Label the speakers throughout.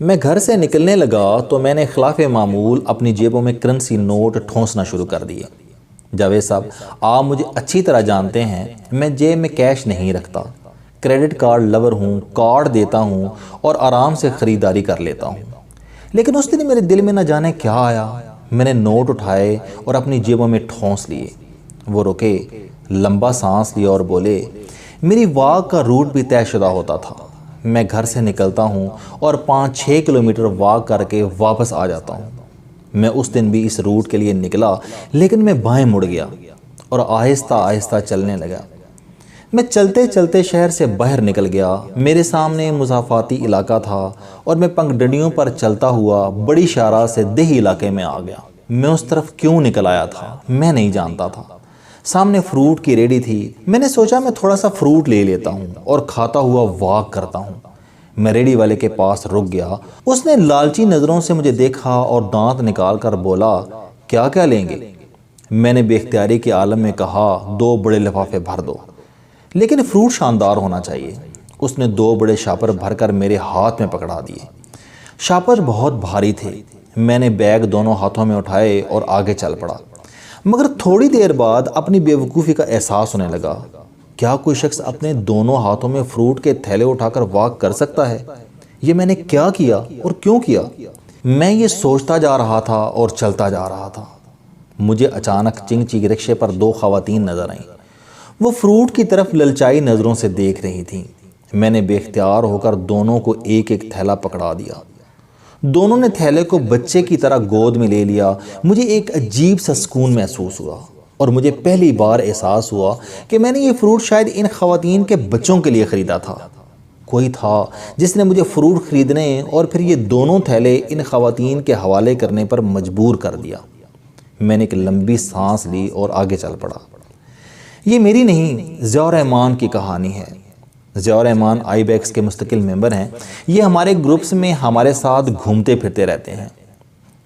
Speaker 1: میں گھر سے نکلنے لگا تو میں نے خلاف معمول اپنی جیبوں میں کرنسی نوٹ ٹھونسنا شروع کر دیے۔ جاوید صاحب، آپ مجھے اچھی طرح جانتے ہیں، میں جیب میں کیش نہیں رکھتا، کریڈٹ کارڈ لور ہوں، کارڈ دیتا ہوں اور آرام سے خریداری کر لیتا ہوں۔ لیکن اس دن میرے دل میں نہ جانے کیا آیا، میں نے نوٹ اٹھائے اور اپنی جیبوں میں ٹھونس لیے۔ وہ رکے، لمبا سانس لیا اور بولے، میری واک کا روٹ بھی طے شدہ ہوتا تھا، میں گھر سے نکلتا ہوں اور 5-6 کلومیٹر واک کر کے واپس آ جاتا ہوں۔ میں اس دن بھی اس روٹ کے لیے نکلا، لیکن میں بائیں مڑ گیا اور آہستہ آہستہ چلنے لگا۔ میں چلتے چلتے شہر سے باہر نکل گیا، میرے سامنے مضافاتی علاقہ تھا اور میں پنگ ڈنڈیوں پر چلتا ہوا بڑی شارع سے دیہی علاقے میں آ گیا۔ میں اس طرف کیوں نکل آیا تھا میں نہیں جانتا تھا۔ سامنے فروٹ کی ریڈی تھی، میں نے سوچا میں تھوڑا سا فروٹ لے لیتا ہوں اور کھاتا ہوا واک کرتا ہوں۔ میں ریڈی والے کے پاس رک گیا، اس نے لالچی نظروں سے مجھے دیکھا اور دانت نکال کر بولا، کیا کیا لیں گے؟ میں نے بے اختیاری کے عالم میں کہا، 2 بڑے لفافے بھر دو، لیکن فروٹ شاندار ہونا چاہیے۔ اس نے 2 بڑے شاپر بھر کر میرے ہاتھ میں پکڑا دیے۔ شاپر بہت بھاری تھے، میں نے بیگ دونوں ہاتھوں میں اٹھائے اور آگے چل پڑا، مگر تھوڑی دیر بعد اپنی بے وقوفی کا احساس ہونے لگا۔ کیا کوئی شخص اپنے دونوں ہاتھوں میں فروٹ کے تھیلے اٹھا کر واک کر سکتا ہے؟ یہ میں نے کیا کیا اور کیوں کیا؟ میں یہ سوچتا جا رہا تھا اور چلتا جا رہا تھا۔ مجھے اچانک چنگ چنگ رکشے پر 2 خواتین نظر آئیں۔ وہ فروٹ کی طرف للچائی نظروں سے دیکھ رہی تھیں۔ میں نے بے اختیار ہو کر دونوں کو ایک ایک تھیلا پکڑا دیا۔ دونوں نے تھیلے کو بچے کی طرح گود میں لے لیا۔ مجھے ایک عجیب سا سکون محسوس ہوا اور مجھے پہلی بار احساس ہوا کہ میں نے یہ فروٹ شاید ان خواتین کے بچوں کے لیے خریدا تھا۔ کوئی تھا جس نے مجھے فروٹ خریدنے اور پھر یہ دونوں تھیلے ان خواتین کے حوالے کرنے پر مجبور کر دیا۔ میں نے ایک لمبی سانس لی اور آگے چل پڑا۔ یہ میری نہیں، ضیاء الرحمان کی کہانی ہے۔ ضیاء الرحمان آئی بیکس کے مستقل ممبر ہیں۔ یہ ہمارے گروپس میں ہمارے ساتھ گھومتے پھرتے رہتے ہیں،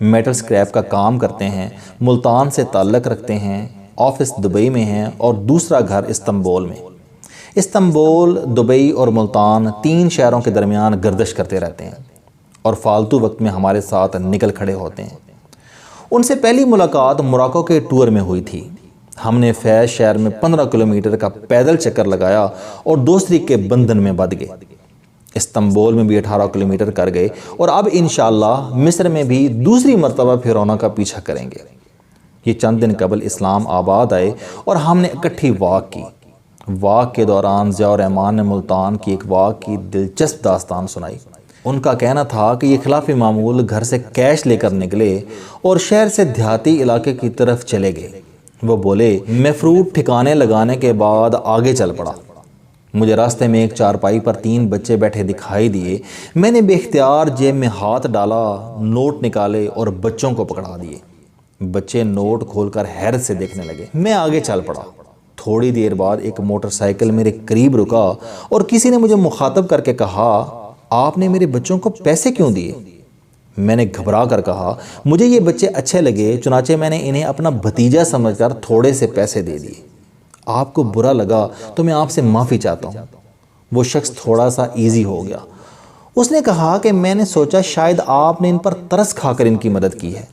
Speaker 1: میٹل سکریپ کا کام کرتے ہیں، ملتان سے تعلق رکھتے ہیں، آفس دبئی میں ہیں اور دوسرا گھر استنبول میں۔ استنبول، دبئی اور ملتان 3 شہروں کے درمیان گردش کرتے رہتے ہیں اور فالتو وقت میں ہمارے ساتھ نکل کھڑے ہوتے ہیں۔ ان سے پہلی ملاقات موراکو کے ٹور میں ہوئی تھی۔ ہم نے فیض شہر میں 15 کلومیٹر کا پیدل چکر لگایا اور دوسری کے بندھن میں بندھ گئے۔ استنبول میں بھی 18 کلومیٹر کر گئے اور اب انشاءاللہ مصر میں بھی دوسری مرتبہ پھرونا کا پیچھا کریں گے۔ یہ چند دن قبل اسلام آباد آئے اور ہم نے اکٹھی واک کی۔ واک کے دوران ضیاء الرحمان نے ملتان کی ایک واک کی دلچسپ داستان سنائی۔ ان کا کہنا تھا کہ یہ خلاف معمول گھر سے کیش لے کر نکلے اور شہر سے دیہاتی علاقے کی طرف چلے گئے۔ وہ بولے، میں فروٹ ٹھکانے لگانے کے بعد آگے چل پڑا۔ مجھے راستے میں ایک چارپائی پر 3 بچے بیٹھے دکھائی دیے۔ میں نے بے اختیار جیب میں ہاتھ ڈالا، نوٹ نکالے اور بچوں کو پکڑا دیے۔ بچے نوٹ کھول کر حیرت سے دیکھنے لگے۔ میں آگے چل پڑا۔ تھوڑی دیر بعد ایک موٹر سائیکل میرے قریب رکا اور کسی نے مجھے مخاطب کر کے کہا، آپ نے میرے بچوں کو پیسے کیوں دیے؟ میں نے گھبرا کر کہا، مجھے یہ بچے اچھے لگے، چنانچہ میں نے انہیں اپنا بھتیجا سمجھ کر تھوڑے سے پیسے دے دیے۔ آپ کو برا لگا تو میں آپ سے معافی چاہتا ہوں۔ وہ شخص تھوڑا سا ایزی ہو گیا۔ اس نے کہا کہ میں نے سوچا شاید آپ نے ان پر ترس کھا کر ان کی مدد کی ہے۔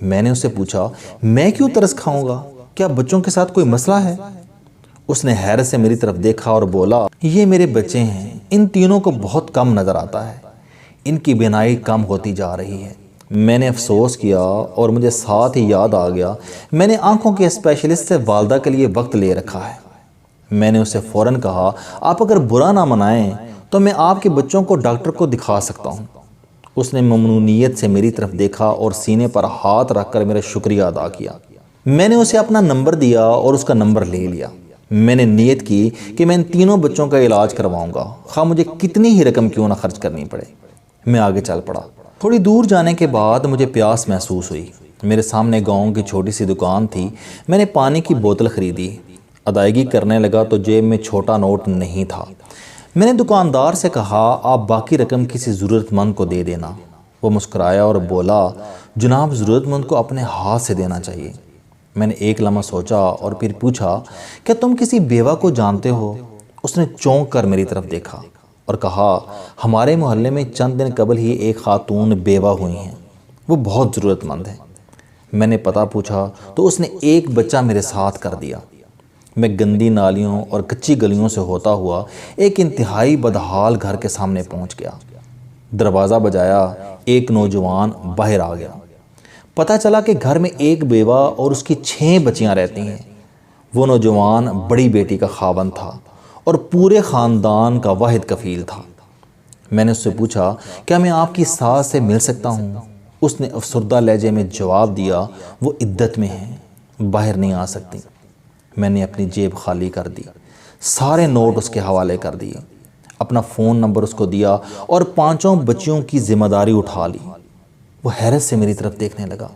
Speaker 1: میں نے اس سے پوچھا، میں کیوں ترس کھاؤں گا؟ کیا بچوں کے ساتھ کوئی مسئلہ ہے؟ اس نے حیرت سے میری طرف دیکھا اور بولا، یہ میرے بچے ہیں، ان تینوں کو بہت کم نظر آتا ہے، ان کی بینائی کم ہوتی جا رہی ہے۔ میں نے افسوس کیا اور مجھے ساتھ ہی یاد آ گیا میں نے آنکھوں کے اسپیشلسٹ سے والدہ کے لیے وقت لے رکھا ہے۔ میں نے اسے فوراً کہا، آپ اگر برا نہ منائیں تو میں آپ کے بچوں کو ڈاکٹر کو دکھا سکتا ہوں۔ اس نے ممنونیت سے میری طرف دیکھا اور سینے پر ہاتھ رکھ کر میرا شکریہ ادا کیا۔ میں نے اسے اپنا نمبر دیا اور اس کا نمبر لے لیا۔ میں نے نیت کی کہ میں ان تینوں بچوں کا علاج کرواؤں گا، خواہ مجھے کتنی ہی رقم کیوں نہ خرچ کرنی پڑے۔ میں آگے چل پڑا۔ تھوڑی دور جانے کے بعد مجھے پیاس محسوس ہوئی۔ میرے سامنے گاؤں کی چھوٹی سی دکان تھی۔ میں نے پانی کی بوتل خریدی۔ ادائیگی کرنے لگا تو جیب میں چھوٹا نوٹ نہیں تھا۔ میں نے دکاندار سے کہا، آپ باقی رقم کسی ضرورت مند کو دے دینا۔ وہ مسکرایا اور بولا، جناب ضرورت مند کو اپنے ہاتھ سے دینا چاہیے۔ میں نے ایک لمحہ سوچا اور پھر پوچھا کیا تم کسی بیوہ کو جانتے ہو؟ اس نے چونک کر میری طرف دیکھا اور کہا ہمارے محلے میں چند دن قبل ہی ایک خاتون بیوہ ہوئی ہیں، وہ بہت ضرورت مند ہے۔ میں نے پتہ پوچھا تو اس نے ایک بچہ میرے ساتھ کر دیا۔ میں گندی نالیوں اور کچی گلیوں سے ہوتا ہوا ایک انتہائی بدحال گھر کے سامنے پہنچ گیا۔ دروازہ بجایا، ایک نوجوان باہر آ گیا۔ پتہ چلا کہ گھر میں ایک بیوہ اور اس کی 6 بچیاں رہتی ہیں۔ وہ نوجوان بڑی بیٹی کا خاوند تھا اور پورے خاندان کا واحد کفیل تھا۔ میں نے اس سے پوچھا کیا میں آپ کی ساس سے مل سکتا ہوں؟ اس نے افسردہ لہجے میں جواب دیا وہ عدت میں ہیں، باہر نہیں آ سکتی۔ میں نے اپنی جیب خالی کر دی، سارے نوٹ اس کے حوالے کر دیے، اپنا فون نمبر اس کو دیا اور 5 بچیوں کی ذمہ داری اٹھا لی۔ وہ حیرت سے میری طرف دیکھنے لگا۔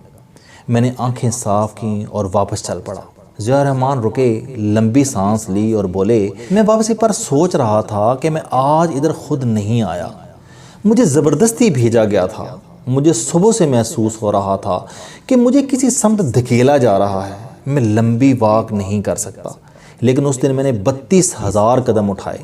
Speaker 1: میں نے آنکھیں صاف کیں اور واپس چل پڑا۔ ضیاء الرحمن رکے، لمبی سانس لی اور بولے میں واپسی پر سوچ رہا تھا کہ میں آج ادھر خود نہیں آیا، مجھے زبردستی بھیجا گیا تھا۔ مجھے صبح سے محسوس ہو رہا تھا کہ مجھے کسی سمت دھکیلا جا رہا ہے، میں لمبی واک نہیں کر سکتا۔ لیکن اس دن میں نے 32,000 قدم اٹھائے۔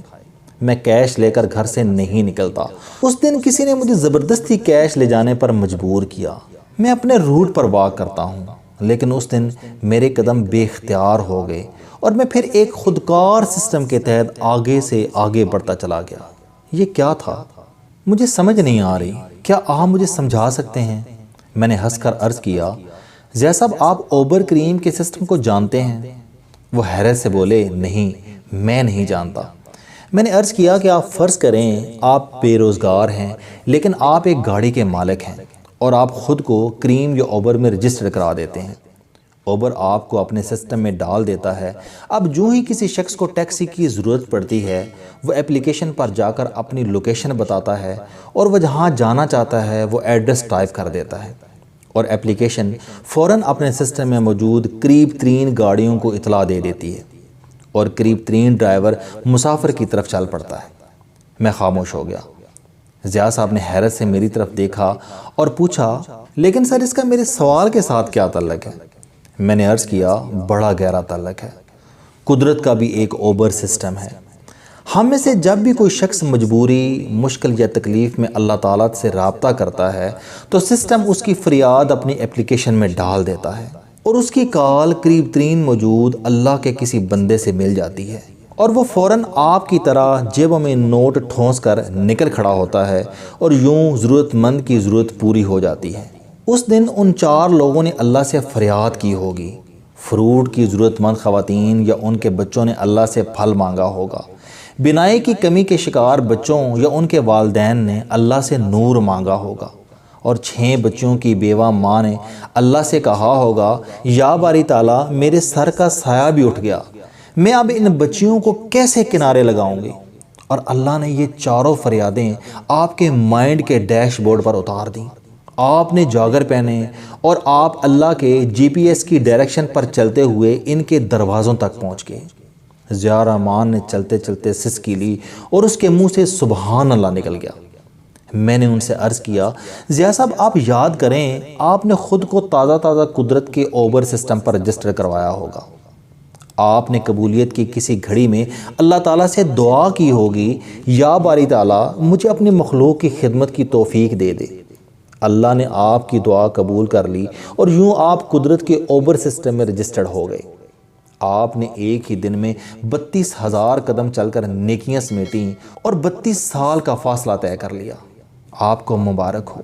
Speaker 1: میں کیش لے کر گھر سے نہیں نکلتا۔ اس دن کسی نے مجھے زبردستی کیش لے جانے پر مجبور کیا۔ میں اپنے روٹ پر واک کرتا ہوں، لیکن اس دن میرے قدم بے اختیار ہو گئے اور میں پھر ایک خودکار سسٹم کے تحت آگے سے آگے بڑھتا چلا گیا۔ یہ کیا تھا؟ مجھے سمجھ نہیں آ رہی، کیا آپ مجھے سمجھا سکتے ہیں؟ میں نے ہنس کر عرض کیا ضیاء صاحب آپ اوبر کریم کے سسٹم کو جانتے ہیں؟ وہ حیرت سے بولے نہیں، میں نہیں جانتا۔ میں نے عرض کیا کہ آپ فرض کریں آپ بے روزگار ہیں، لیکن آپ ایک گاڑی کے مالک ہیں اور آپ خود کو کریم یا اوبر میں رجسٹر کرا دیتے ہیں۔ اوبر آپ کو اپنے سسٹم میں ڈال دیتا ہے۔ اب جو ہی کسی شخص کو ٹیکسی کی ضرورت پڑتی ہے وہ اپلیکیشن پر جا کر اپنی لوکیشن بتاتا ہے اور وہ جہاں جانا چاہتا ہے وہ ایڈریس ٹائپ کر دیتا ہے اور اپلیکیشن فوراً اپنے سسٹم میں موجود قریب ترین گاڑیوں کو اطلاع دے دیتی ہے اور قریب ترین ڈرائیور مسافر کی طرف چل پڑتا ہے۔ میں خاموش ہو گیا۔ ضیاء صاحب نے حیرت سے میری طرف دیکھا اور پوچھا لیکن سر اس کا میرے سوال کے ساتھ کیا تعلق ہے؟ میں نے عرض کیا بڑا گہرا تعلق ہے۔ قدرت کا بھی ایک اوبر سسٹم ہے۔ ہم میں سے جب بھی کوئی شخص مجبوری، مشکل یا تکلیف میں اللہ تعالیٰ سے رابطہ کرتا ہے تو سسٹم اس کی فریاد اپنی اپلیکیشن میں ڈال دیتا ہے اور اس کی کال قریب ترین موجود اللہ کے کسی بندے سے مل جاتی ہے اور وہ فوراً آپ کی طرح جیبوں میں نوٹ ٹھونس کر نکل کھڑا ہوتا ہے اور یوں ضرورت مند کی ضرورت پوری ہو جاتی ہے۔ اس دن ان 4 لوگوں نے اللہ سے فریاد کی ہوگی۔ فروٹ کی ضرورت مند خواتین یا ان کے بچوں نے اللہ سے پھل مانگا ہوگا۔ بینائی کی کمی کے شکار بچوں یا ان کے والدین نے اللہ سے نور مانگا ہوگا اور 6 بچوں کی بیوہ ماں نے اللہ سے کہا ہوگا یا باری تعالیٰ میرے سر کا سایہ بھی اٹھ گیا، میں اب ان بچیوں کو کیسے کنارے لگاؤں گی؟ اور اللہ نے یہ 4 فریادیں آپ کے مائنڈ کے ڈیش بورڈ پر اتار دیں۔ آپ نے جاگر پہنے اور آپ اللہ کے GPS کی ڈائریکشن پر چلتے ہوئے ان کے دروازوں تک پہنچ گئے۔ ضیاء الرحمن نے چلتے چلتے سسکی لی اور اس کے منہ سے سبحان اللہ نکل گیا۔ میں نے ان سے عرض کیا ضیاء صاحب آپ یاد کریں آپ نے خود کو تازہ قدرت کے اوبر سسٹم پر رجسٹر کروایا ہوگا۔ آپ نے قبولیت کی کسی گھڑی میں اللہ تعالیٰ سے دعا کی ہوگی یا باری تعالیٰ مجھے اپنی مخلوق کی خدمت کی توفیق دے دے۔ اللہ نے آپ کی دعا قبول کر لی اور یوں آپ قدرت کے اوبر سسٹم میں رجسٹرڈ ہو گئے۔ آپ نے ایک ہی دن میں 32,000 قدم چل کر نیکیاں سمیٹیں اور 32 سال کا فاصلہ طے کر لیا۔ آپ کو مبارک ہو۔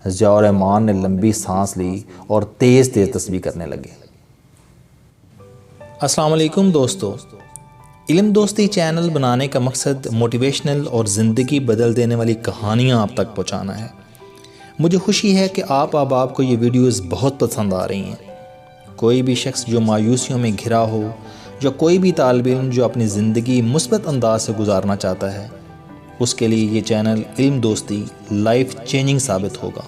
Speaker 1: ضیاء الرحمن نے لمبی سانس لی اور تیز تسبیح کرنے لگے۔
Speaker 2: السلام علیکم دوستو، علم دوستی چینل بنانے کا مقصد موٹیویشنل اور زندگی بدل دینے والی کہانیاں آپ تک پہنچانا ہے۔ مجھے خوشی ہے کہ آپ کو یہ ویڈیوز بہت پسند آ رہی ہیں۔ کوئی بھی شخص جو مایوسیوں میں گھرا ہو یا کوئی بھی طالب علم جو اپنی زندگی مثبت انداز سے گزارنا چاہتا ہے، اس کے لیے یہ چینل علم دوستی لائف چینجنگ ثابت ہوگا۔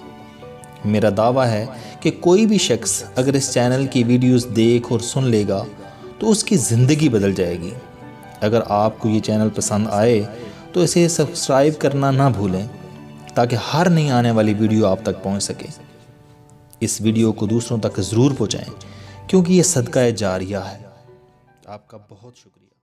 Speaker 2: میرا دعویٰ ہے کہ کوئی بھی شخص اگر اس چینل کی ویڈیوز دیکھ اور سن لے گا تو اس کی زندگی بدل جائے گی۔ اگر آپ کو یہ چینل پسند آئے تو اسے سبسکرائب کرنا نہ بھولیں تاکہ ہر نئی آنے والی ویڈیو آپ تک پہنچ سکے۔ اس ویڈیو کو دوسروں تک ضرور پہنچائیں کیونکہ یہ صدقہ جاریہ ہے۔ آپ کا بہت شکریہ۔